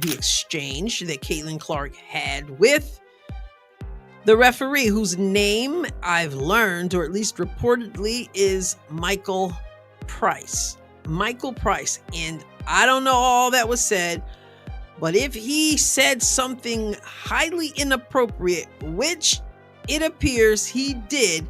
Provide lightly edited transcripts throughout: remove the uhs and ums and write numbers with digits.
the exchange that Caitlin Clark had with the referee, whose name I've learned, or at least reportedly, is Michael Price. Michael Price. And I don't know all that was said, but if he said something highly inappropriate, which it appears he did,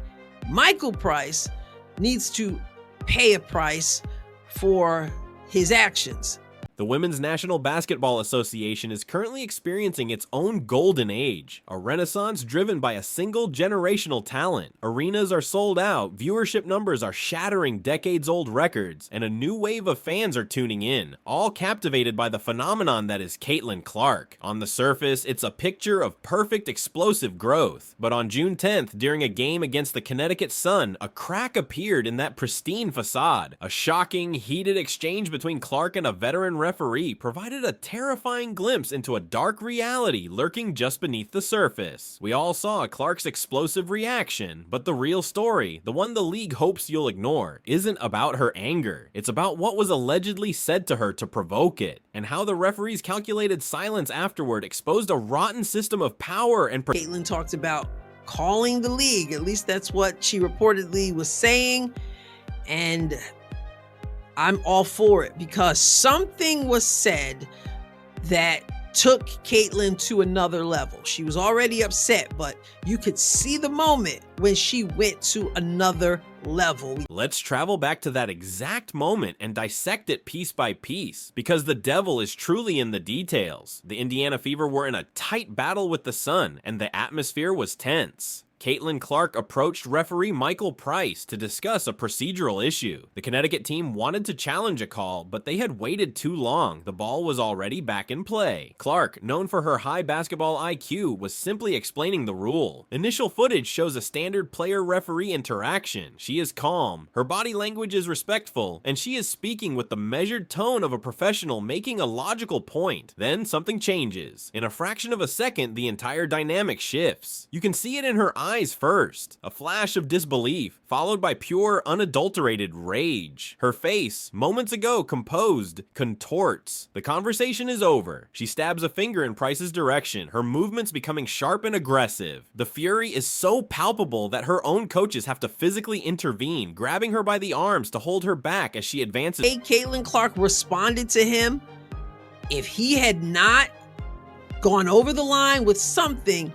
Michael Price needs to pay a price for his actions. The Women's National Basketball Association is currently experiencing its own golden age, a renaissance driven by a single generational talent. Arenas are sold out, viewership numbers are shattering decades-old records, and a new wave of fans are tuning in, all captivated by the phenomenon that is Caitlin Clark. On the surface, it's a picture of perfect explosive growth, but on June 10th, during a game against the Connecticut Sun, a crack appeared in that pristine facade. A shocking, heated exchange between Clark and a veteran referee provided a terrifying glimpse into a dark reality lurking just beneath the surface. We all saw Clark's explosive reaction, but the real story, the one the league hopes you'll ignore, isn't about her anger. It's about what was allegedly said to her to provoke it, and how the referee's calculated silence afterward exposed a rotten system of power and Caitlin talked about calling the league, at least that's what she reportedly was saying, and I'm all for it because something was said that took Caitlin to another level. She was already upset, but you could see the moment when she went to another level. Let's travel back to that exact moment and dissect it piece by piece, because the devil is truly in the details. The Indiana Fever were in a tight battle with the Sun, and the atmosphere was tense. Caitlin Clark approached referee Michael Price to discuss a procedural issue. The Connecticut team wanted to challenge a call, but they had waited too long. The ball was already back in play. Clark, known for her high basketball IQ, was simply explaining the rule. Initial footage shows a standard player-referee interaction. She is calm, her body language is respectful, and she is speaking with the measured tone of a professional making a logical point. Then something changes. In a fraction of a second, the entire dynamic shifts. You can see it in her eyes first, a flash of disbelief, followed by pure, unadulterated rage. Her face, moments ago composed, contorts. The conversation is over. She stabs a finger in Price's direction, her movements becoming sharp and aggressive. The fury is so palpable that her own coaches have to physically intervene, grabbing her by the arms to hold her back as she advances. Hey, Caitlin Clark responded to him. If he had not gone over the line with something,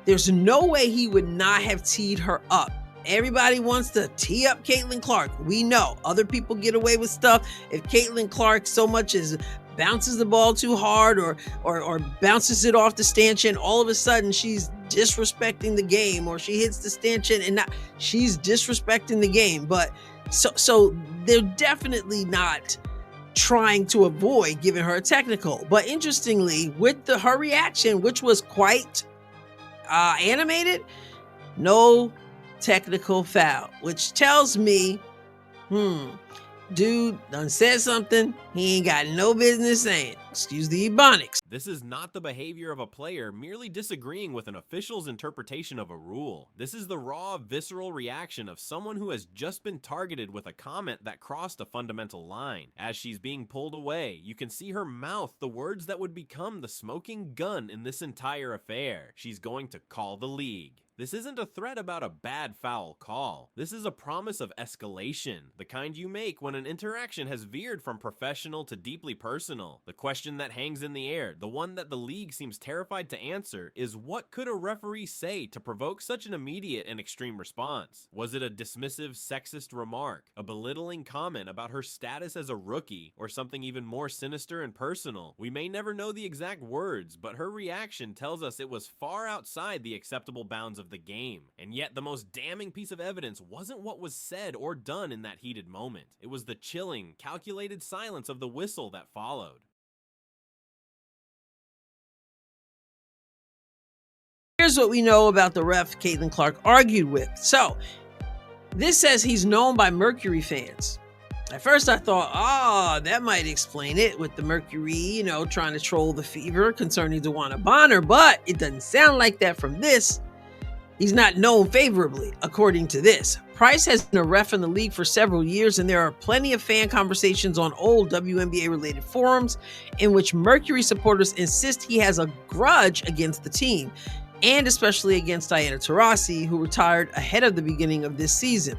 there's no way he would not have teed her up. Everybody wants to tee up Caitlin Clark. We know other people get away with stuff. If Caitlin Clark so much as bounces the ball too hard or bounces it off the stanchion, all of a sudden she's disrespecting the game, or she hits the stanchion and she's disrespecting the game. But so they're definitely not trying to avoid giving her a technical. But interestingly, with her reaction, which was quite animated, no technical foul, which tells me, dude done said something he ain't got no business saying. Excuse the ebonics. This is not the behavior of a player merely disagreeing with an official's interpretation of a rule. This is the raw, visceral reaction of someone who has just been targeted with a comment that crossed a fundamental line. As she's being pulled away, you can see her mouth the words that would become the smoking gun in this entire affair. She's going to call the league. This isn't a threat about a bad foul call. This is a promise of escalation, the kind you make when an interaction has veered from professional to deeply personal. The question that hangs in the air, the one that the league seems terrified to answer, is what could a referee say to provoke such an immediate and extreme response? Was it a dismissive, sexist remark, a belittling comment about her status as a rookie, or something even more sinister and personal? We may never know the exact words, but her reaction tells us it was far outside the acceptable bounds of the game. And yet the most damning piece of evidence wasn't what was said or done in that heated moment. It was the chilling, calculated silence of the whistle that followed. Here's what we know about the ref Caitlin Clark argued with. So this says he's known by Mercury fans. At first I thought, that might explain it, with the Mercury, trying to troll the Fever concerning DeWanna Bonner, but it doesn't sound like that from this. He's not known favorably, according to this. Price has been a ref in the league for several years, and there are plenty of fan conversations on old WNBA-related forums in which Mercury supporters insist he has a grudge against the team, and especially against Diana Taurasi, who retired ahead of the beginning of this season.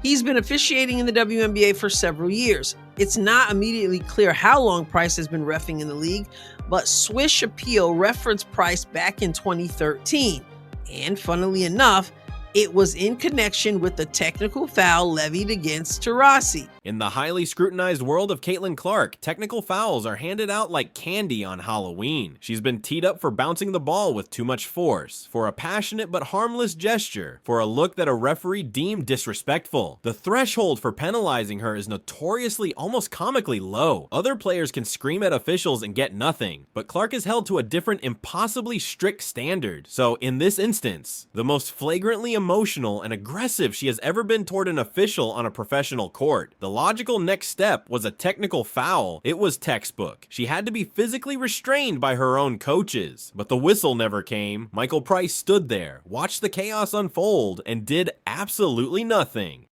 He's been officiating in the WNBA for several years. It's not immediately clear how long Price has been reffing in the league, but Swish Appeal referenced Price back in 2013. And funnily enough, it was in connection with the technical foul levied against Taurasi. In the highly scrutinized world of Caitlin Clark, technical fouls are handed out like candy on Halloween. She's been teed up for bouncing the ball with too much force, for a passionate but harmless gesture, for a look that a referee deemed disrespectful. The threshold for penalizing her is notoriously almost comically low. Other players can scream at officials and get nothing, but Clark is held to a different, impossibly strict standard. So in this instance, the most flagrantly emotional and aggressive she has ever been toward an official on a professional court. The logical next step was a technical foul. It was textbook. She had to be physically restrained by her own coaches. But the whistle never came. Michael Price stood there, watched the chaos unfold, and did absolutely nothing.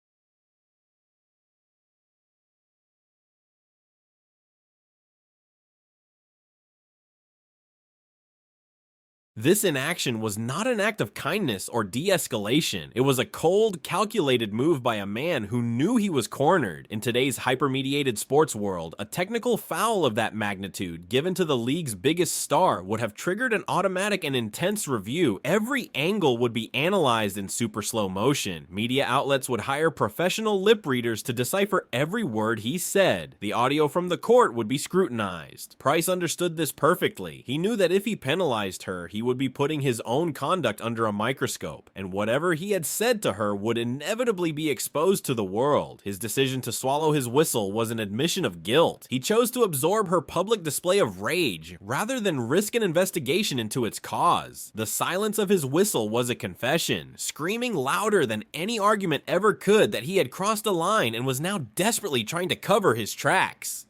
This inaction was not an act of kindness or de-escalation. It was a cold, calculated move by a man who knew he was cornered. In today's hyper-mediated sports world, a technical foul of that magnitude given to the league's biggest star would have triggered an automatic and intense review. Every angle would be analyzed in super slow motion. Media outlets would hire professional lip readers to decipher every word he said. The audio from the court would be scrutinized. Price understood this perfectly. He knew that if he penalized her, he would be putting his own conduct under a microscope, and whatever he had said to her would inevitably be exposed to the world. His decision to swallow his whistle was an admission of guilt. He chose to absorb her public display of rage, rather than risk an investigation into its cause. The silence of his whistle was a confession, screaming louder than any argument ever could that he had crossed a line and was now desperately trying to cover his tracks.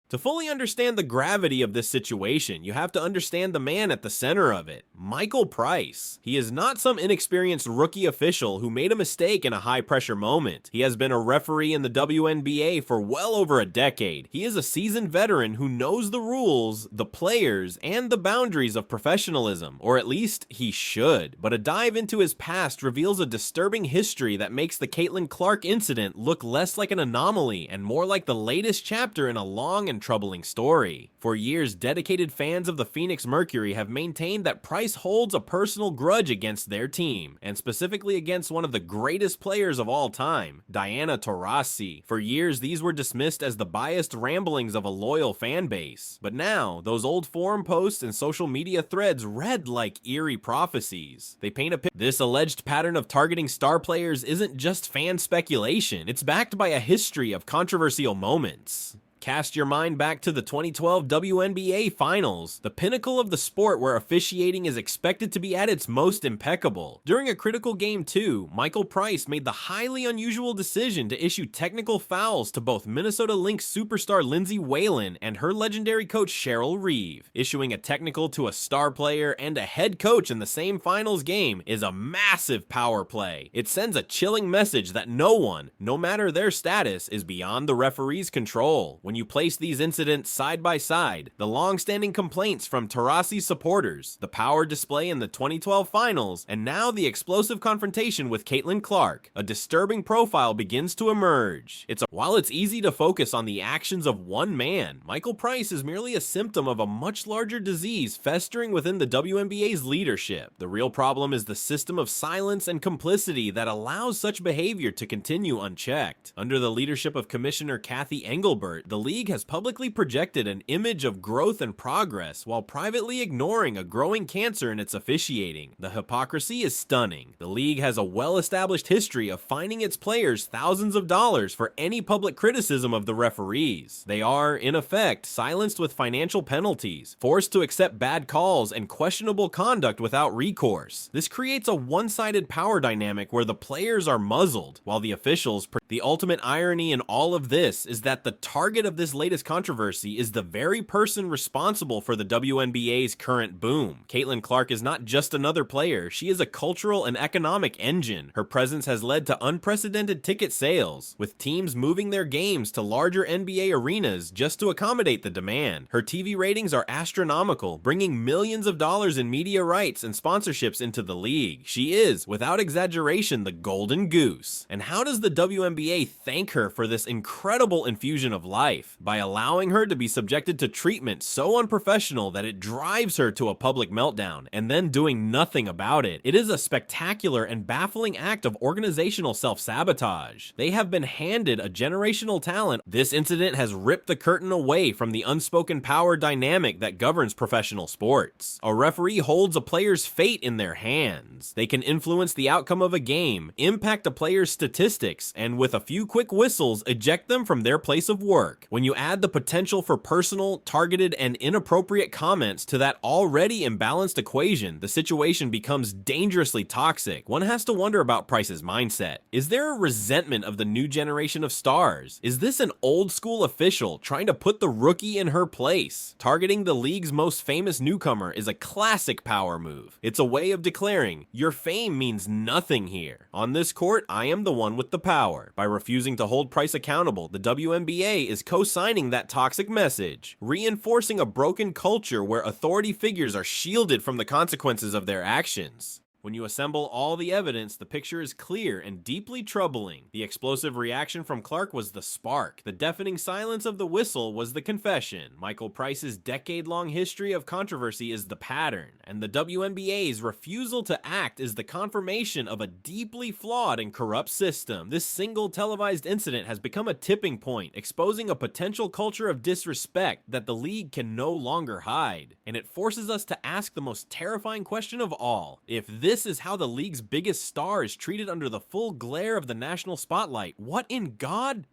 To fully understand the gravity of this situation, you have to understand the man at the center of it, Michael Price. He is not some inexperienced rookie official who made a mistake in a high-pressure moment. He has been a referee in the WNBA for well over a decade. He is a seasoned veteran who knows the rules, the players, and the boundaries of professionalism, or at least he should. But a dive into his past reveals a disturbing history that makes the Caitlin Clark incident look less like an anomaly and more like the latest chapter in a long and troubling story. For years, dedicated fans of the Phoenix Mercury have maintained that Price holds a personal grudge against their team, and specifically against one of the greatest players of all time, Diana Taurasi. For years, these were dismissed as the biased ramblings of a loyal fan base. But now, those old forum posts and social media threads read like eerie prophecies. They paint a picture. This alleged pattern of targeting star players isn't just fan speculation, it's backed by a history of controversial moments. Cast your mind back to the 2012 WNBA Finals, the pinnacle of the sport where officiating is expected to be at its most impeccable. During a critical Game 2, Michael Price made the highly unusual decision to issue technical fouls to both Minnesota Lynx superstar Lindsay Whalen and her legendary coach Cheryl Reeve. Issuing a technical to a star player and a head coach in the same finals game is a massive power play. It sends a chilling message that no one, no matter their status, is beyond the referee's control. When you place these incidents side by side, the long-standing complaints from Taurasi supporters, the power display in the 2012 finals, and now the explosive confrontation with Caitlin Clark, a disturbing profile begins to emerge. While it's easy to focus on the actions of one man, Michael Price is merely a symptom of a much larger disease festering within the WNBA's leadership. The real problem is the system of silence and complicity that allows such behavior to continue unchecked. Under the leadership of Commissioner Kathy Engelbert, the league has publicly projected an image of growth and progress while privately ignoring a growing cancer in its officiating. The hypocrisy is stunning. The league has a well-established history of fining its players thousands of dollars for any public criticism of the referees. They are, in effect, silenced with financial penalties, forced to accept bad calls and questionable conduct without recourse. This creates a one-sided power dynamic where the players are muzzled, while the officials. The ultimate irony in all of this is that the target of of this latest controversy is the very person responsible for the WNBA's current boom. Caitlin Clark is not just another player, she is a cultural and economic engine. Her presence has led to unprecedented ticket sales, with teams moving their games to larger NBA arenas just to accommodate the demand. Her TV ratings are astronomical, bringing millions of dollars in media rights and sponsorships into the league. She is, without exaggeration, the golden goose. And how does the WNBA thank her for this incredible infusion of life? By allowing her to be subjected to treatment so unprofessional that it drives her to a public meltdown, and then doing nothing about it. It is a spectacular and baffling act of organizational self-sabotage. They have been handed a generational talent. This incident has ripped the curtain away from the unspoken power dynamic that governs professional sports. A referee holds a player's fate in their hands. They can influence the outcome of a game, impact a player's statistics, and with a few quick whistles, eject them from their place of work. When you add the potential for personal, targeted, and inappropriate comments to that already imbalanced equation, the situation becomes dangerously toxic. One has to wonder about Price's mindset. Is there a resentment of the new generation of stars? Is this an old school official trying to put the rookie in her place? Targeting the league's most famous newcomer is a classic power move. It's a way of declaring, your fame means nothing here. On this court, I am the one with the power. By refusing to hold Price accountable, the WNBA is co-signing that toxic message, reinforcing a broken culture where authority figures are shielded from the consequences of their actions. When you assemble all the evidence, the picture is clear and deeply troubling. The explosive reaction from Clark was the spark. The deafening silence of the whistle was the confession. Michael Price's decade-long history of controversy is the pattern, and the WNBA's refusal to act is the confirmation of a deeply flawed and corrupt system. This single televised incident has become a tipping point, exposing a potential culture of disrespect that the league can no longer hide. And it forces us to ask the most terrifying question of all. If this is how the league's biggest star is treated under the full glare of the national spotlight, what in God